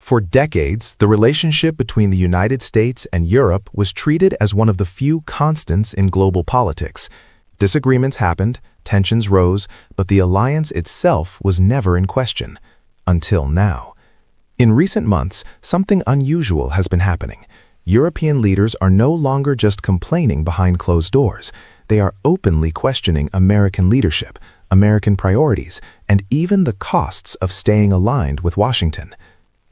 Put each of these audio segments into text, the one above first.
For decades, the relationship between the United States and Europe was treated as one of the few constants in global politics. Disagreements happened, tensions rose, but the alliance itself was never in question. Until now. In recent months, something unusual has been happening. European leaders are no longer just complaining behind closed doors. They are openly questioning American leadership, American priorities, and even the costs of staying aligned with Washington.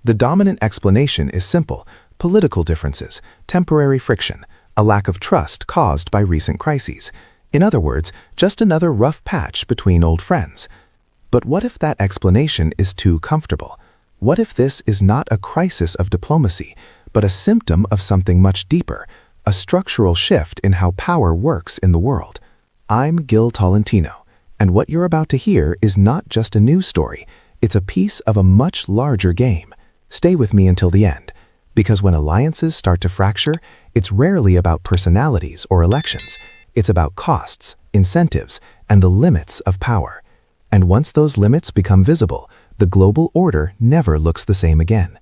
The dominant explanation is simple: political differences, temporary friction, a lack of trust caused by recent crises. In other words, just another rough patch between old friends. But what if that explanation is too comfortable? What if this is not a crisis of diplomacy, but a symptom of something much deeper, a structural shift in how power works in the world? I'm Gil Tolentino, and what you're about to hear is not just a news story, it's a piece of a much larger game. Stay with me until the end, because when alliances start to fracture, it's rarely about personalities or elections. It's about costs, incentives, and the limits of power. And once those limits become visible, the global order never looks the same again.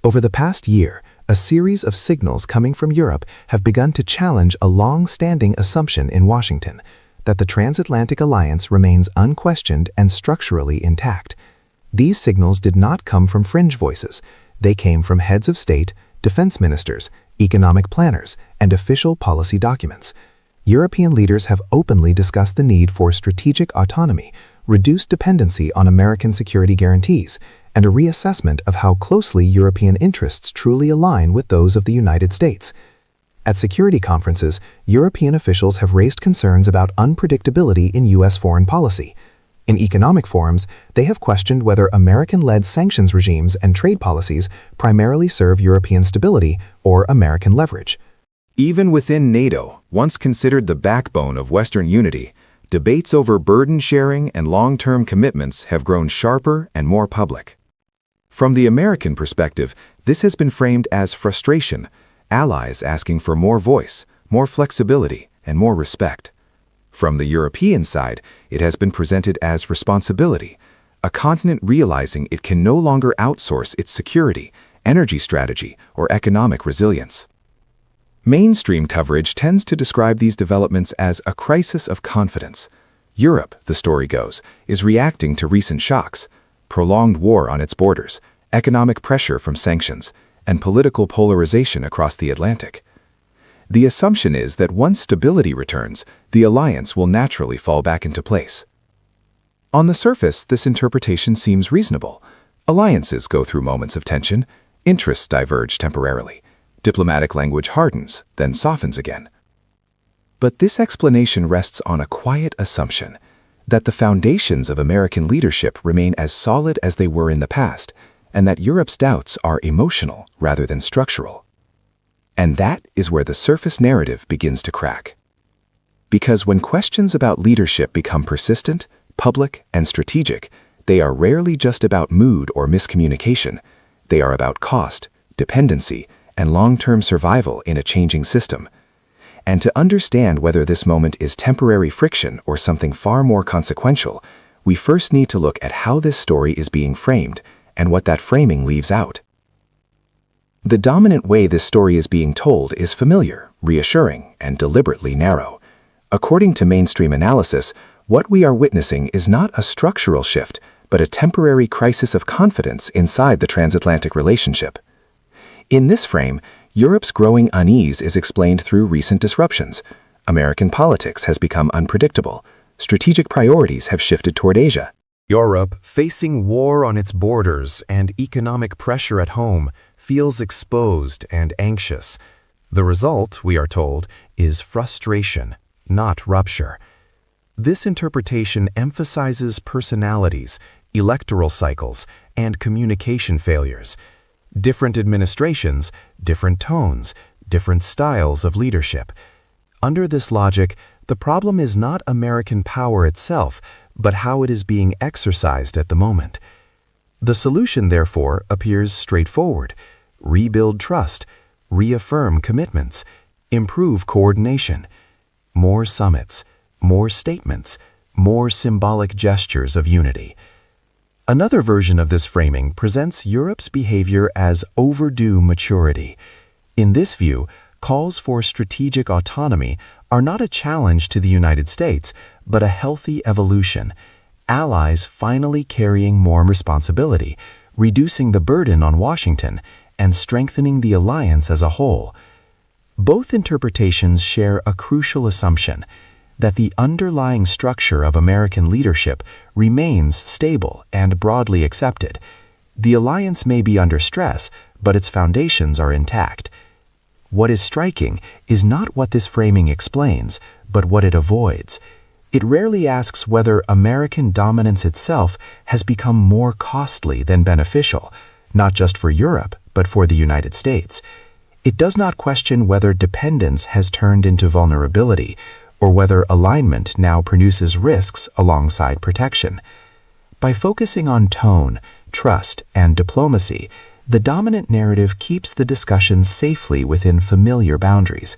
Over the past year, a series of signals coming from Europe have begun to challenge a long-standing assumption in Washington, that the Transatlantic alliance remains unquestioned and structurally intact. These signals did not come from fringe voices. They came from heads of state, defense ministers, economic planners, and official policy documents. European leaders have openly discussed the need for strategic autonomy, reduced dependency on American security guarantees, and a reassessment of how closely European interests truly align with those of the United States. At security conferences, European officials have raised concerns about unpredictability in U.S. foreign policy. In economic forums, they have questioned whether American-led sanctions regimes and trade policies primarily serve European stability or American leverage. Even within NATO, once considered the backbone of Western unity, debates over burden sharing and long-term commitments have grown sharper and more public. From the American perspective, this has been framed as frustration, allies asking for more voice, more flexibility, and more respect. From the European side, it has been presented as responsibility, a continent realizing it can no longer outsource its security, energy strategy, or economic resilience. Mainstream coverage tends to describe these developments as a crisis of confidence. Europe, the story goes, is reacting to recent shocks, prolonged war on its borders, economic pressure from sanctions, and political polarization across the Atlantic. The assumption is that once stability returns, the alliance will naturally fall back into place. On the surface, this interpretation seems reasonable. Alliances go through moments of tension, interests diverge temporarily, diplomatic language hardens, then softens again. But this explanation rests on a quiet assumption that the foundations of American leadership remain as solid as they were in the past, and that Europe's doubts are emotional rather than structural. And that is where the surface narrative begins to crack. Because when questions about leadership become persistent, public, and strategic, they are rarely just about mood or miscommunication. They are about cost, dependency, and long-term survival in a changing system. And to understand whether this moment is temporary friction or something far more consequential, we first need to look at how this story is being framed and what that framing leaves out. The dominant way this story is being told is familiar, reassuring, and deliberately narrow. According to mainstream analysis, what we are witnessing is not a structural shift, but a temporary crisis of confidence inside the transatlantic relationship. In this frame, Europe's growing unease is explained through recent disruptions. American politics has become unpredictable. Strategic priorities have shifted toward Asia. Europe, facing war on its borders and economic pressure at home, feels exposed and anxious. The result, we are told, is frustration, not rupture. This interpretation emphasizes personalities, electoral cycles, and communication failures. Different administrations, different tones, different styles of leadership. Under this logic, the problem is not American power itself, but how it is being exercised at the moment. The solution, therefore, appears straightforward: rebuild trust, reaffirm commitments, improve coordination. More summits, more statements, more symbolic gestures of unity. Another version of this framing presents Europe's behavior as overdue maturity. In this view, calls for strategic autonomy are not a challenge to the United States, but a healthy evolution. Allies finally carrying more responsibility, reducing the burden on Washington, and strengthening the alliance as a whole. Both interpretations share a crucial assumption that the underlying structure of American leadership remains stable and broadly accepted. The alliance may be under stress, but its foundations are intact. What is striking is not what this framing explains, but what it avoids. It rarely asks whether American dominance itself has become more costly than beneficial, not just for Europe, but for the United States. It does not question whether dependence has turned into vulnerability, or whether alignment now produces risks alongside protection. By focusing on tone, trust, and diplomacy, the dominant narrative keeps the discussion safely within familiar boundaries.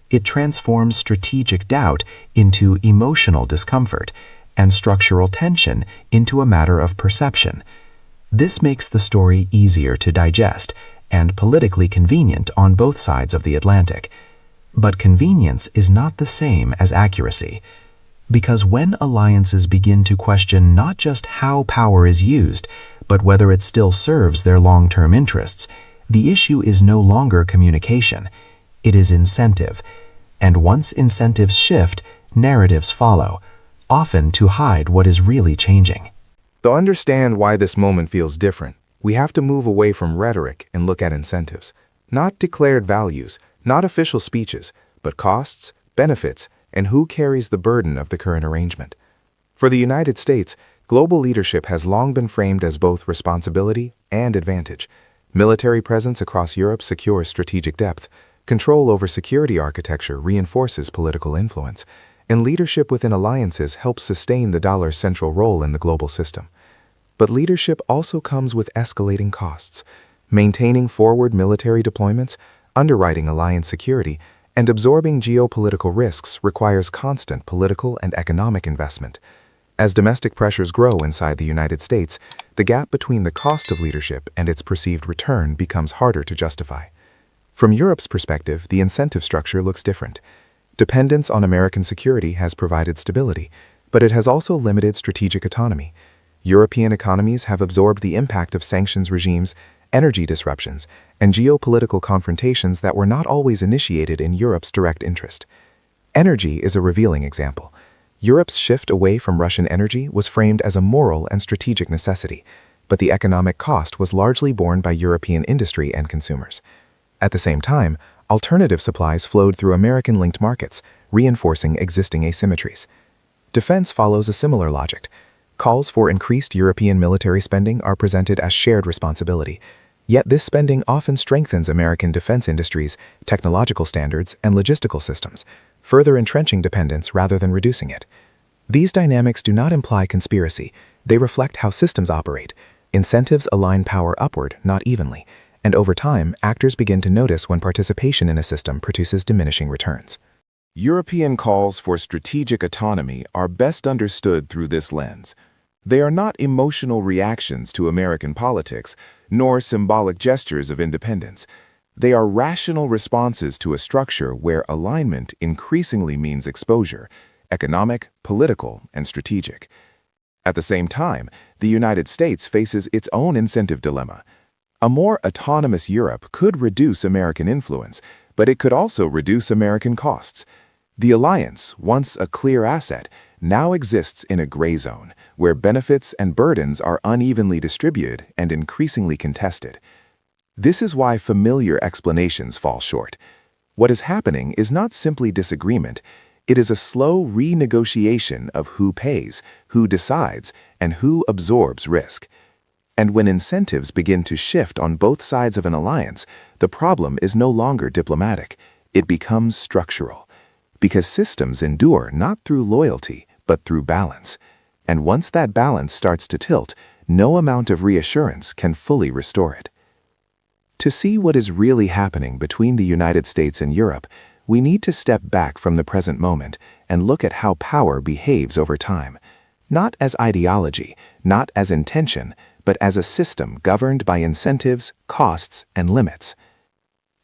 It transforms strategic doubt into emotional discomfort, and structural tension into a matter of perception. This makes the story easier to digest and politically convenient on both sides of the Atlantic. But convenience is not the same as accuracy, because when alliances begin to question not just how power is used, but whether it still serves their long-term interests, the issue is no longer communication, it is incentive. And once incentives shift, narratives follow, often to hide what is really changing. To understand why this moment feels different, we have to move away from rhetoric and look at incentives, not declared values, not official speeches, but costs, benefits, and who carries the burden of the current arrangement. For the United States, global leadership has long been framed as both responsibility and advantage. Military presence across Europe secures strategic depth, control over security architecture reinforces political influence, and leadership within alliances helps sustain the dollar's central role in the global system. But leadership also comes with escalating costs. Maintaining forward military deployments, underwriting alliance security, and absorbing geopolitical risks requires constant political and economic investment. As domestic pressures grow inside the United States, the gap between the cost of leadership and its perceived return becomes harder to justify. From Europe's perspective, the incentive structure looks different. Dependence on American security has provided stability, but it has also limited strategic autonomy. European economies have absorbed the impact of sanctions regimes, energy disruptions, and geopolitical confrontations that were not always initiated in Europe's direct interest. Energy is a revealing example. Europe's shift away from Russian energy was framed as a moral and strategic necessity, but the economic cost was largely borne by European industry and consumers. At the same time, alternative supplies flowed through American-linked markets, reinforcing existing asymmetries. Defense follows a similar logic. Calls for increased European military spending are presented as shared responsibility. Yet this spending often strengthens American defense industries, technological standards, and logistical systems, further entrenching dependence rather than reducing it. These dynamics do not imply conspiracy. They reflect how systems operate. Incentives align power upward, not evenly, and over time, actors begin to notice when participation in a system produces diminishing returns. European calls for strategic autonomy are best understood through this lens. They are not emotional reactions to American politics, nor symbolic gestures of independence. They are rational responses to a structure where alignment increasingly means exposure, economic, political, and strategic. At the same time, the United States faces its own incentive dilemma. A more autonomous Europe could reduce American influence, but it could also reduce American costs. The alliance, once a clear asset, now exists in a gray zone, where benefits and burdens are unevenly distributed and increasingly contested. This is why familiar explanations fall short. What is happening is not simply disagreement, it is a slow renegotiation of who pays, who decides, and who absorbs risk. And when incentives begin to shift on both sides of an alliance, the problem is no longer diplomatic, it becomes structural. Because systems endure not through loyalty, but through balance. And once that balance starts to tilt, no amount of reassurance can fully restore it. To see what is really happening between the United States and Europe, we need to step back from the present moment and look at how power behaves over time. not as ideology, not as intention, but as a system governed by incentives, costs, and limits.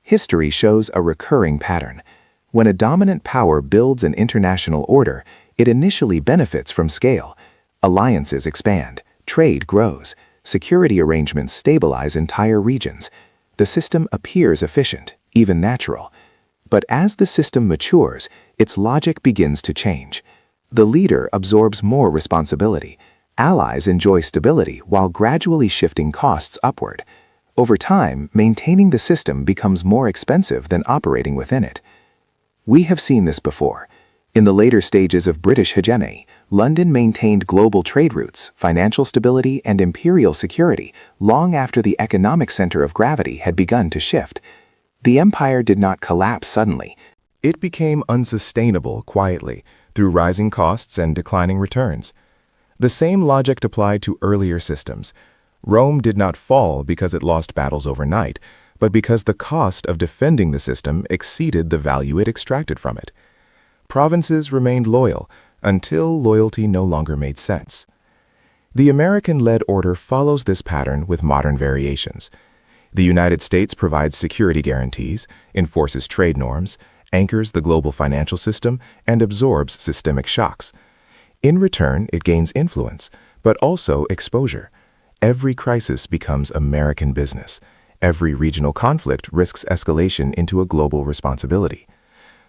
History shows a recurring pattern. When a dominant power builds an international order, it initially benefits from scale. Alliances expand, trade grows, security arrangements stabilize entire regions. The system appears efficient, even natural. But as the system matures, its logic begins to change. The leader absorbs more responsibility. Allies enjoy stability while gradually shifting costs upward. Over time, maintaining the system becomes more expensive than operating within it. We have seen this before. In the later stages of British hegemony, London maintained global trade routes, financial stability, and imperial security long after the economic center of gravity had begun to shift. The empire did not collapse suddenly. It became unsustainable quietly, through rising costs and declining returns. The same logic applied to earlier systems. Rome did not fall because it lost battles overnight, but because the cost of defending the system exceeded the value it extracted from it. Provinces remained loyal until loyalty no longer made sense. The American-led order follows this pattern with modern variations. The United States provides security guarantees, enforces trade norms, anchors the global financial system, and absorbs systemic shocks. In return, it gains influence, but also exposure. Every crisis becomes American business. Every regional conflict risks escalation into a global responsibility.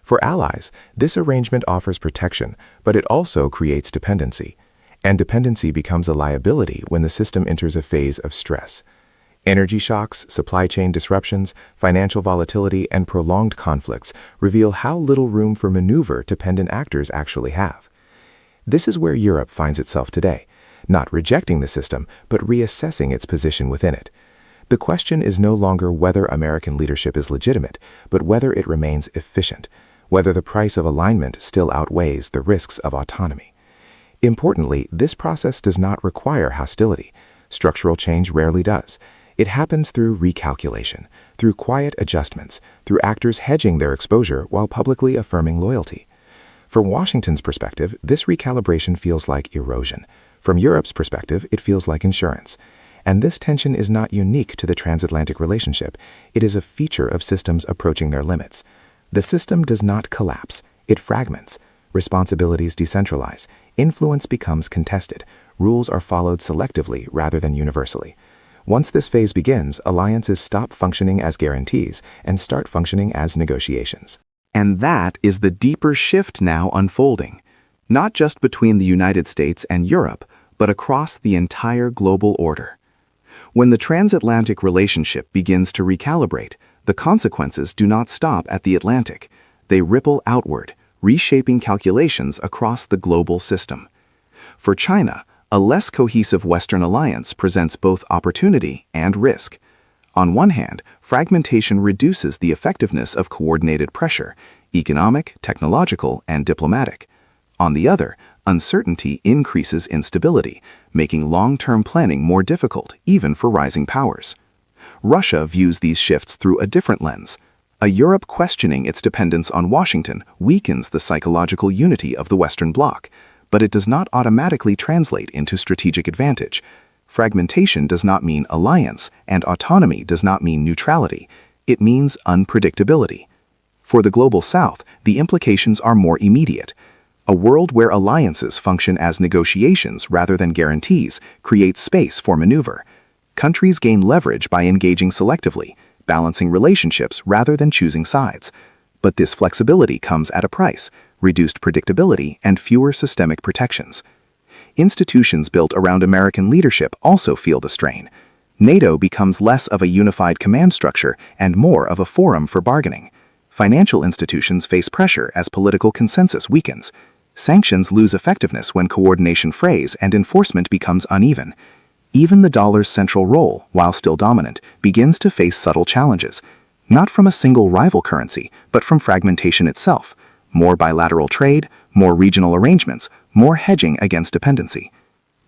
For allies, this arrangement offers protection, but it also creates dependency. And dependency becomes a liability when the system enters a phase of stress. Energy shocks, supply chain disruptions, financial volatility, and prolonged conflicts reveal how little room for maneuver dependent actors actually have. This is where Europe finds itself today, not rejecting the system, but reassessing its position within it. The question is no longer whether American leadership is legitimate, but whether it remains efficient, whether the price of alignment still outweighs the risks of autonomy. Importantly, this process does not require hostility. Structural change rarely does. It happens through recalculation, through quiet adjustments, through actors hedging their exposure while publicly affirming loyalty. From Washington's perspective, this recalibration feels like erosion. From Europe's perspective, it feels like insurance. And this tension is not unique to the transatlantic relationship. It is a feature of systems approaching their limits. The system does not collapse. It fragments. Responsibilities decentralize. Influence becomes contested. Rules are followed selectively rather than universally. Once this phase begins, alliances stop functioning as guarantees and start functioning as negotiations. And that is the deeper shift now unfolding, not just between the United States and Europe, but across the entire global order. When the transatlantic relationship begins to recalibrate, the consequences do not stop at the Atlantic. They ripple outward, reshaping calculations across the global system. For China, a less cohesive Western alliance presents both opportunity and risk. On one hand, fragmentation reduces the effectiveness of coordinated pressure, economic, technological, and diplomatic. On the other, uncertainty increases instability, making long-term planning more difficult even for rising powers. Russia views these shifts through a different lens. A Europe questioning its dependence on Washington weakens the psychological unity of the Western Bloc, but it does not automatically translate into strategic advantage. Fragmentation does not mean alliance, and autonomy does not mean neutrality. It means unpredictability. For the Global South, the implications are more immediate. A world where alliances function as negotiations rather than guarantees creates space for maneuver. Countries gain leverage by engaging selectively, balancing relationships rather than choosing sides. But this flexibility comes at a price: reduced predictability and fewer systemic protections. Institutions built around American leadership also feel the strain. NATO becomes less of a unified command structure and more of a forum for bargaining. Financial institutions face pressure as political consensus weakens. Sanctions lose effectiveness when coordination frays and enforcement becomes uneven. Even the dollar's central role, while still dominant, begins to face subtle challenges, not from a single rival currency, but from fragmentation itself. More bilateral trade, more regional arrangements, more hedging against dependency.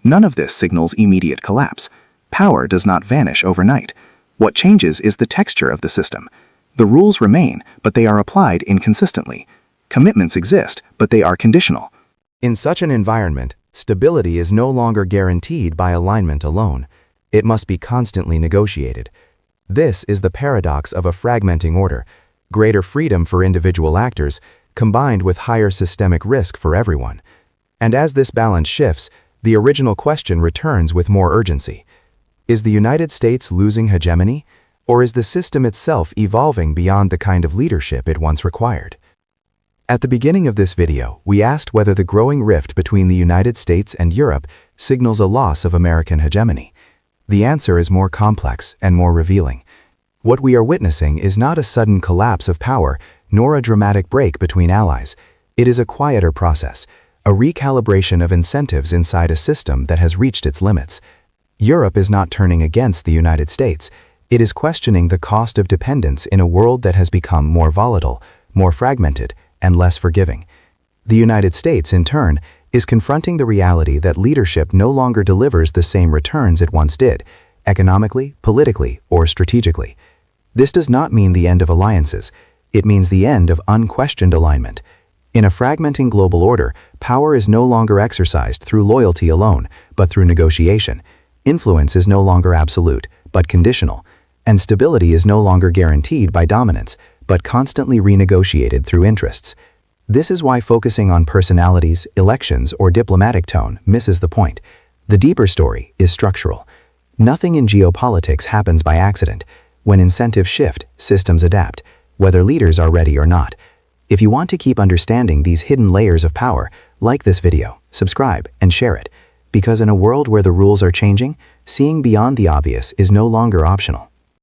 None of this signals immediate collapse. Power does not vanish overnight. What changes is the texture of the system. The rules remain, but they are applied inconsistently. Commitments exist, but they are conditional. In such an environment, stability is no longer guaranteed by alignment alone. It must be constantly negotiated. This is the paradox of a fragmenting order: greater freedom for individual actors, combined with higher systemic risk for everyone. And as this balance shifts, the original question returns with more urgency. Is the United States losing hegemony, or is the system itself evolving beyond the kind of leadership it once required? At the beginning of this video, we asked whether the growing rift between the United States and Europe signals a loss of American hegemony. The answer is more complex and more revealing. What we are witnessing is not a sudden collapse of power, nor a dramatic break between allies. It is a quieter process, a recalibration of incentives inside a system that has reached its limits. Europe is not turning against the United States. It is questioning the cost of dependence in a world that has become more volatile, more fragmented, and less forgiving. The United States, in turn, is confronting the reality that leadership no longer delivers the same returns it once did, economically, politically, or strategically. This does not mean the end of alliances. It means the end of unquestioned alignment. In a fragmenting global order, power is no longer exercised through loyalty alone, but through negotiation. Influence is no longer absolute, but conditional. And stability is no longer guaranteed by dominance, but constantly renegotiated through interests. This is why focusing on personalities, elections, or diplomatic tone misses the point. The deeper story is structural. Nothing in geopolitics happens by accident. When incentives shift, systems adapt, whether leaders are ready or not. If you want to keep understanding these hidden layers of power, like this video, subscribe, and share it. Because in a world where the rules are changing, seeing beyond the obvious is no longer optional.